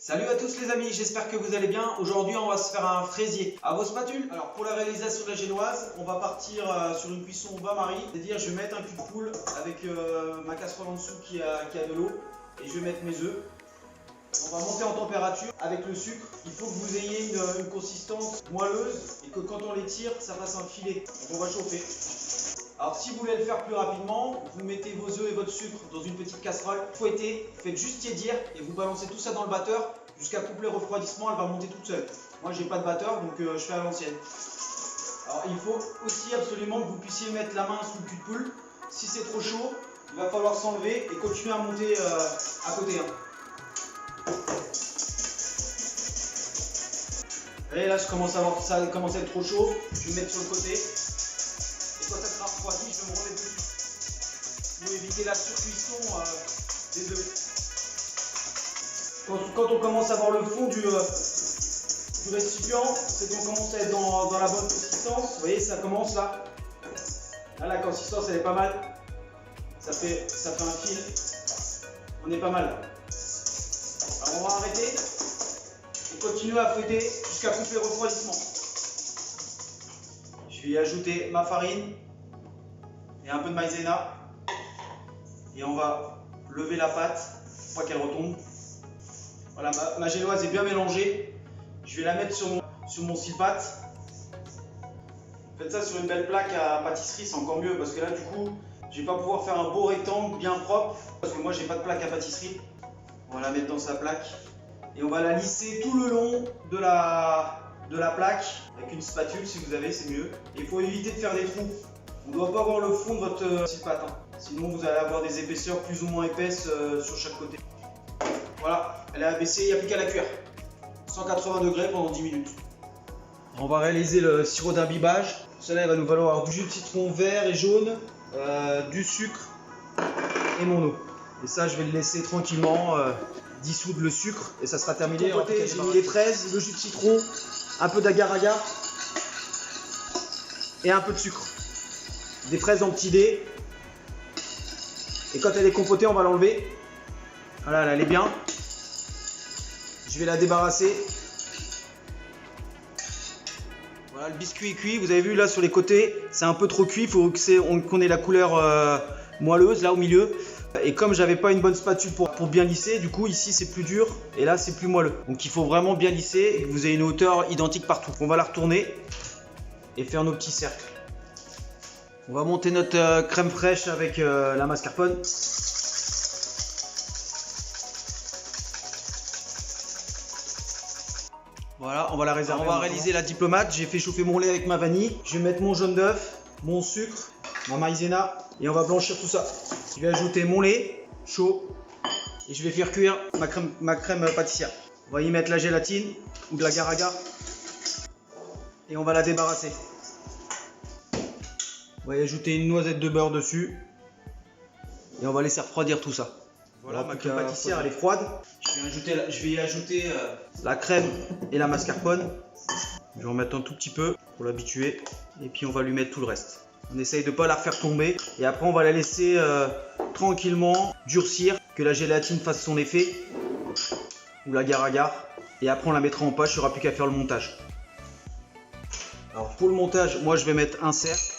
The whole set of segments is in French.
Salut à tous les amis, j'espère que vous allez bien. Aujourd'hui on va se faire un fraisier à vos spatules. Alors pour la réalisation de la génoise, on va partir sur une cuisson bain-marie. C'est-à-dire je vais mettre un cul de poule avec ma casserole en dessous qui a de l'eau. Et je vais mettre mes œufs. On va monter en température avec le sucre. Il faut que vous ayez une consistance moelleuse et que quand on les tire, ça fasse un filet. Donc on va chauffer. Alors si vous voulez le faire plus rapidement, vous mettez vos œufs et votre sucre dans une petite casserole, fouettez, faites juste tiédir et vous balancez tout ça dans le batteur jusqu'à couper le refroidissement, elle va monter toute seule. Moi j'ai pas de batteur donc je fais à l'ancienne. Alors il faut aussi absolument que vous puissiez mettre la main sous le cul de poule. Si c'est trop chaud, il va falloir s'enlever et continuer à monter à côté. Et là je commence à voir que ça commence à être trop chaud, je vais le mettre sur le côté. Quand ça sera refroidi, je vais me remettre dessus pour éviter la surcuisson des œufs. Quand on commence à voir le fond du récipient, c'est qu'on commence à être dans la bonne consistance. Vous voyez, ça commence là. Là, la consistance, elle est pas mal. Ça fait un fil. On est pas mal. Alors, on va arrêter et continuer à fouetter jusqu'à couper le refroidissement. Je vais y ajouter ma farine et un peu de maïzena et on va lever la pâte pour pas qu'elle retombe. Voilà, ma génoise est bien mélangée. Je vais la mettre sur mon scie-pâte. Faites ça sur une belle plaque à pâtisserie, c'est encore mieux parce que là du coup je vais pas pouvoir faire un beau rectangle bien propre parce que moi j'ai pas de plaque à pâtisserie. On va la mettre dans sa plaque et on va la lisser tout le long de la plaque avec une spatule si vous avez, c'est mieux. Et il faut éviter de faire des trous. On ne doit pas avoir le fond de votre scie-pâte, sinon vous allez avoir des épaisseurs plus ou moins épaisses sur chaque côté. Voilà, elle est abaissée, il n'y a plus qu'à la cuire. 180 degrés pendant 10 minutes. On va réaliser le sirop d'imbibage. Cela va nous valoir du jus de citron vert et jaune, du sucre et mon eau. Et ça, je vais le laisser tranquillement dissoudre le sucre et ça sera terminé. Compoté, j'ai mis les fraises, le jus de citron, un peu d'agar-agar et un peu de sucre. Des fraises en petits dés. Et quand elle est compotée, on va l'enlever. Voilà, elle est bien. Je vais la débarrasser. Voilà, le biscuit est cuit. Vous avez vu là sur les côtés, c'est un peu trop cuit. Il faut qu'on ait la couleur moelleuse là au milieu. Et comme j'avais pas une bonne spatule pour bien lisser, du coup ici c'est plus dur et là c'est plus moelleux. Donc il faut vraiment bien lisser et que vous ayez une hauteur identique partout. On va la retourner et faire nos petits cercles. On va monter notre crème fraîche avec la mascarpone. Voilà, on va la réserver. On va réaliser la diplomate. J'ai fait chauffer mon lait avec ma vanille. Je vais mettre mon jaune d'œuf, mon sucre, ma maïzena et on va blanchir tout ça. Je vais ajouter mon lait chaud et je vais faire cuire ma crème pâtissière. On va y mettre la gélatine ou de l'agar-agar et on va la débarrasser. On va y ajouter une noisette de beurre dessus et on va laisser refroidir tout ça. Voilà, ma crème pâtissière elle est froide. Je vais y ajouter la crème et la mascarpone. Je vais en mettre un tout petit peu pour l'habituer et puis on va lui mettre tout le reste. On essaye de ne pas la faire tomber et après on va la laisser tranquillement durcir, que la gélatine fasse son effet ou l'agar-agar et après on la mettra en poche, il n'y aura plus qu'à faire le montage. Alors pour le montage, moi je vais mettre un cercle.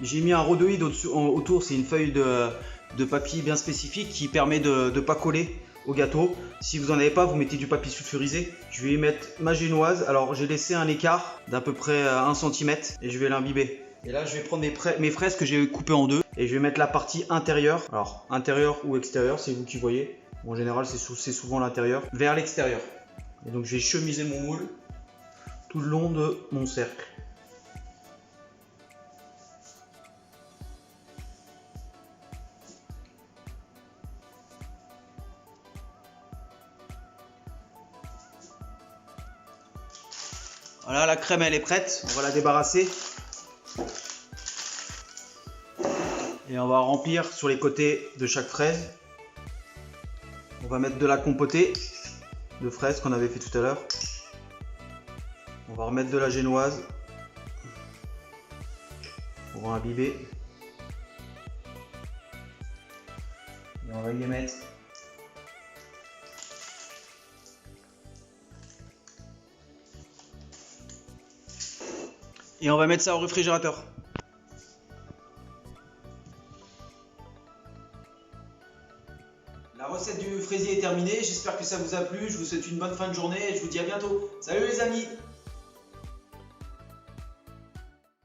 J'ai mis un rhodoïde autour, c'est une feuille de papier bien spécifique qui permet de ne pas coller au gâteau. Si vous n'en avez pas, vous mettez du papier sulfurisé. Je vais y mettre ma génoise. Alors j'ai laissé un écart d'à peu près 1 cm et je vais l'imbiber. Et là je vais prendre mes fraises que j'ai coupées en deux et je vais mettre la partie intérieure. Alors intérieur ou extérieur, c'est vous qui voyez. En général c'est souvent l'intérieur vers l'extérieur. Et donc je vais chemiser mon moule tout le long de mon cercle. Voilà, la crème elle est prête, on va la débarrasser. Et on va remplir sur les côtés de chaque fraise. On va mettre de la compotée de fraises qu'on avait fait tout à l'heure. On va remettre de la génoise. On va imbiber. Et on va y mettre Et on va mettre ça au réfrigérateur. La recette du fraisier est terminée, j'espère que ça vous a plu, je vous souhaite une bonne fin de journée et je vous dis à bientôt. Salut les amis!